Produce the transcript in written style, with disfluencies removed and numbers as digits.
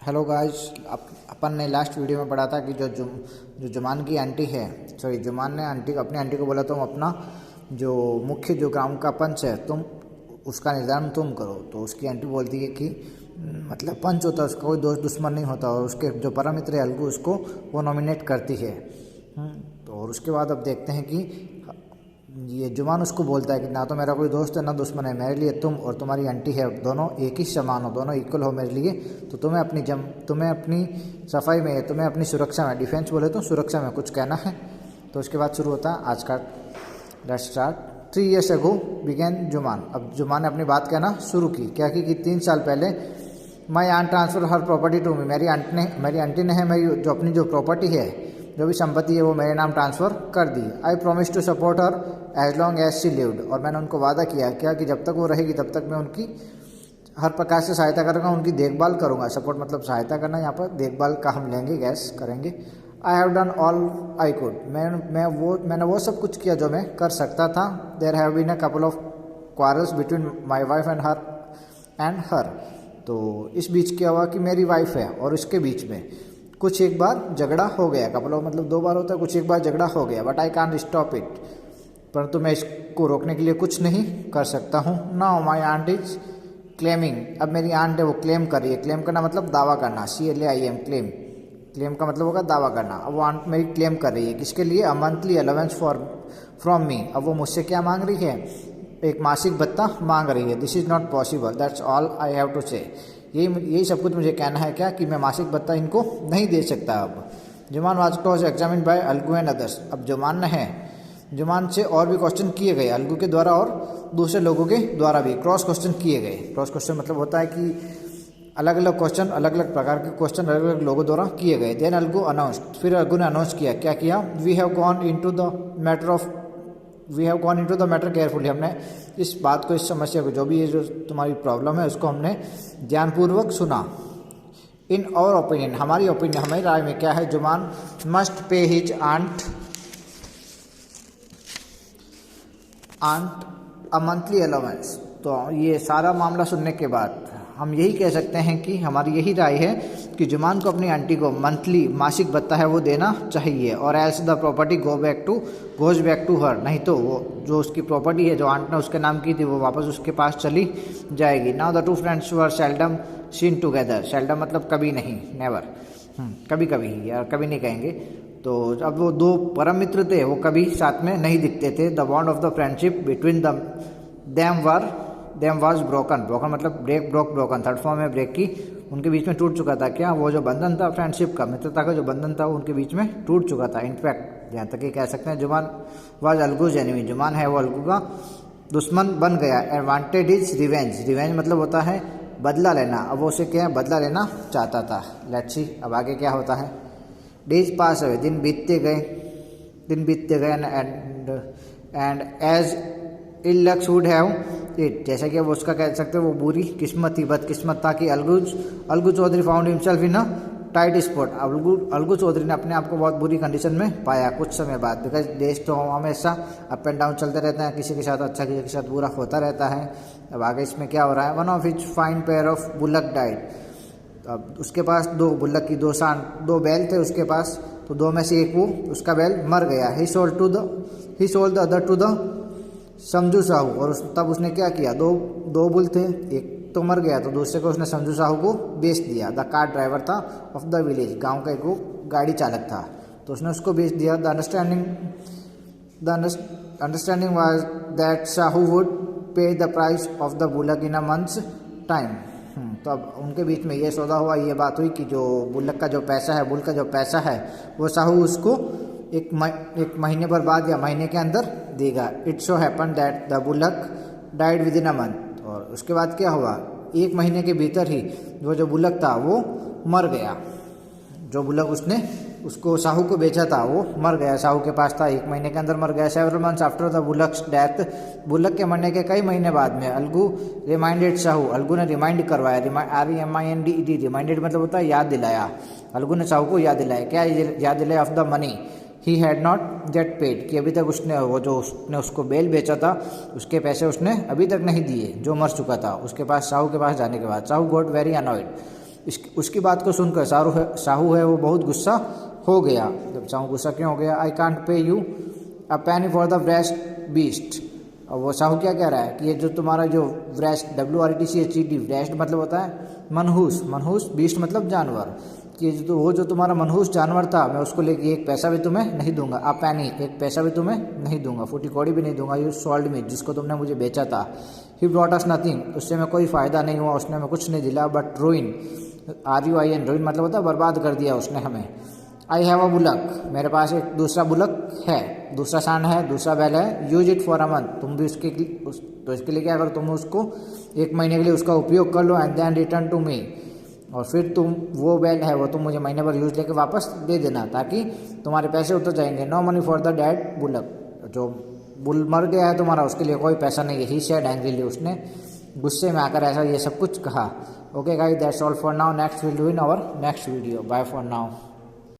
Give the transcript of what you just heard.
Hello guys, अपन ने last video में पढ़ा था कि जो जुमान की आंटी है, सॉरी जुमान ने अपनी आंटी को बोला तुम अपना जो मुख्य जो ग्राम का पंच है तुम उसका निर्धारण तुम करो। तो उसकी आंटी बोलती है कि मतलब पंच होता है उसका कोई दोस्त दुश्मन नहीं होता और उसके जो परम मित्र है अलगू उसको वो नॉमिनेट करती है। तो और उसके बाद अब देखते हैं कि ये जुमान उसको बोलता है कि ना तो मेरा कोई दोस्त है ना दुश्मन है, मेरे लिए तुम और तुम्हारी आंटी है दोनों एक ही समान हो, दोनों इक्वल हो मेरे लिए। तो तुम्हें अपनी सफाई में, तुम्हें अपनी सुरक्षा में, डिफेंस बोले तो सुरक्षा में कुछ कहना है। तो उसके बाद शुरू होता है आज का let's start. 3 years ago began Jumman. अब जुमान ने अपनी बात कहना शुरू की। क्या की कि 3 साल पहले my aunt transfer her property to me. मेरी आंटी ने मेरी जो प्रॉपर्टी है, जो भी संपत्ति है वो मेरे नाम ट्रांसफ़र कर दी। I promise to support her as long as she lived. और मैंने उनको वादा किया क्या कि जब तक वो रहेगी तब तक मैं उनकी हर प्रकार से सहायता करूँगा, उनकी देखभाल करूँगा। सपोर्ट मतलब सहायता करना, यहाँ पर देखभाल का हम लेंगे, गैस करेंगे। I have done all I could. मैंने वो सब कुछ किया जो मैं कर सकता था। There have been a couple of quarrels between my wife and her. तो इस बीच क्या हुआ कि मेरी वाइफ है और इसके बीच में कुछ एक बार झगड़ा हो गया। कपल ऑफ मतलब 2 बार होता है, कुछ एक बार झगड़ा हो गया। But I can't stop it. परंतु मैं इसको रोकने के लिए कुछ नहीं कर सकता हूँ। Now my aunt is claiming. अब मेरी आंट है वो क्लेम कर रही है। क्लेम करना मतलब दावा करना, CLAIM क्लेम। क्लेम का मतलब होगा दावा करना। अब वो आंट मेरी क्लेम कर रही है किसके लिए? अ मंथली अलाउंस फ्रॉम मी। अब वो मुझसे क्या मांग रही है? एक मासिक भत्ता मांग रही है। This is not possible, that's all I have to say. यही सब कुछ मुझे कहना है क्या कि मैं मासिक भत्ता इनको नहीं दे सकता। अब Jumman was close examine by Algu and others. अब जुमान से और भी क्वेश्चन किए गए, अलगू के द्वारा और दूसरे लोगों के द्वारा भी क्रॉस क्वेश्चन किए गए। क्रॉस क्वेश्चन मतलब होता है कि अलग अलग क्वेश्चन, अलग अलग प्रकार के क्वेश्चन अलग अलग लोगों द्वारा किए गए। Then Algu announced. फिर अलगू ने अनाउंस किया। क्या किया? We have gone into the matter carefully. हमने इस बात को, इस समस्या को, जो भी ये जो तुम्हारी प्रॉब्लम है उसको हमने ध्यानपूर्वक सुना। इन आवर ओपिनियन, हमारी राय में क्या है? Jumman must pay his aunt a monthly allowance. तो ये सारा मामला सुनने के बाद हम यही कह सकते हैं कि हमारी यही राय है कि जुमान को अपनी आंटी को मंथली मासिक भत्ता है वो देना चाहिए। और else the property goes back to her. नहीं तो वो जो उसकी प्रॉपर्टी है जो आंट ने उसके नाम की थी वो वापस उसके पास चली जाएगी। Now the 2 friends were seldom seen together. Seldom मतलब कभी नहीं, नेवर, कभी कभी ही, यार कभी नहीं कहेंगे। तो अब वो 2 परम मित्र थे वो कभी साथ में नहीं दिखते थे। The bond of the friendship between them was broken मतलब ब्रोकन। थर्ड फॉर्म में ब्रेक की, उनके बीच में टूट चुका था। क्या? वो जो बंधन था फ्रेंडशिप का, मित्रता का जो बंधन था वो उनके बीच में टूट चुका था। इनफैक्ट यहाँ तक कि कह सकते हैं जुमान वाज अलगूज एनिमी। जुमान है वो अलगू का दुश्मन बन गया। एंड वांटेड इज रिवेंज मतलब होता है बदला लेना। अब वो उसे क्या बदला लेना चाहता था। लेट्स सी अब आगे क्या होता है। डेज पास हुए, दिन बीतते गए and as ill luck would have it. जैसा कि वो उसका कह सकते हैं वो बुरी किस्मत थी, बदकिस्मत था कि Algu Chaudhary found himself in a tight spot. Algu Chaudhary ने अपने आप को बहुत बुरी कंडीशन में पाया कुछ समय बाद। बिकॉज देश तो हमेशा अप एंड डाउन चलते रहते हैं, किसी के साथ अच्छा किसी के साथ बुरा होता रहता है। अब आगे इसमें क्या हो रहा है? One of his fine pair of bullock died. अब उसके पास 2 बुलक की 2 बैल थे उसके पास। तो 2 में से एक वो उसका बैल मर गया। He sold the other to the Samjhu Sahu. और तब उसने क्या किया? 2 बुल थे, एक तो मर गया तो दूसरे को उसने समझू साहू को बेच दिया। द कार ड्राइवर था ऑफ द विलेज, गांव का एक वो गाड़ी चालक था तो उसने उसको बेच दिया। The understanding was that Sahu would pay the price of the bullock in a month's time. तो अब उनके बीच में ये सौदा हुआ, ये बात हुई कि जो बुलक का जो पैसा है, बुल का जो पैसा है वो साहू उसको एक महीने पर बाद या महीने के अंदर देगा। It so happen that the bullock died with in a month. और उसके बाद क्या हुआ? 1 महीने के भीतर ही वो जो बुलक था वो मर गया। जो बुलक उसने उसको साहू को बेचा था वो मर गया, साहू के पास था, 1 महीने के अंदर मर गया। Several months after the bullocks death. Bullock के मरने के कई महीने बाद में अलगू रिमाइंडेड साहू। अलगू ने रिमाइंड करवाया। REMINDED रिमाइंडेड मतलब होता है याद दिलाया। अलगू ने साहू को याद दिलाया। क्या याद दिलाया? Of the money he had not get paid. कि अभी तक उसने उसको बेल बेचा था उसके पैसे उसने अभी तक नहीं दिए, जो मर चुका था उसके पास, साहू के पास जाने के बाद। साहू गॉट वेरी अनॉयड उसकी बात को सुनकर साहू है वो बहुत गुस्सा हो गया। जब साहू गुस्सा क्यों हो गया? I can't pay you a penny for the wretched beast. और वो साहू क्या कह रहा है कि ये जो तुम्हारा जो व्रेस्ट WREST व्रेस्ट मतलब होता है मनहूस, मनहूस बीस्ट मतलब जानवर, कि वो जो तुम्हारा मनहूस जानवर था मैं उसको लेके एक पैसा भी तुम्हें नहीं दूंगा। आ पैनी एक पैसा भी तुम्हें नहीं दूंगा, फूटी कौड़ी भी नहीं दूंगा। यू सोल्ड मी जिसको तुमने मुझे बेचा था। ही ब्रॉट अस नथिंग उससे मैं कोई फ़ायदा नहीं हुआ, उसने हमें कुछ नहीं दिला। बट रूइन RUIN रूइन मतलब होता है बर्बाद कर दिया उसने हमें। आई हैव अ बुलक मेरे पास एक दूसरा बुलक है, दूसरा सांड है, दूसरा बैल है। Use it for a month तुम भी उसके तो इसके लिए क्या करो तुम उसको 1 महीने के लिए उसका उपयोग कर लो। And then return to me और फिर तुम वो बैल है वो तुम मुझे महीने भर यूज लेके वापस दे देना ताकि तुम्हारे पैसे उतर जाएंगे। No money for the dead bullock जो बुल मर गया है तुम्हारा उसके लिए कोई पैसा नहीं है। ही सेड एंग्रीली उसने गुस्से में आकर ऐसा ये सब कुछ कहा। Okay guys that's all for now. Next will do in our next video. Bye for now.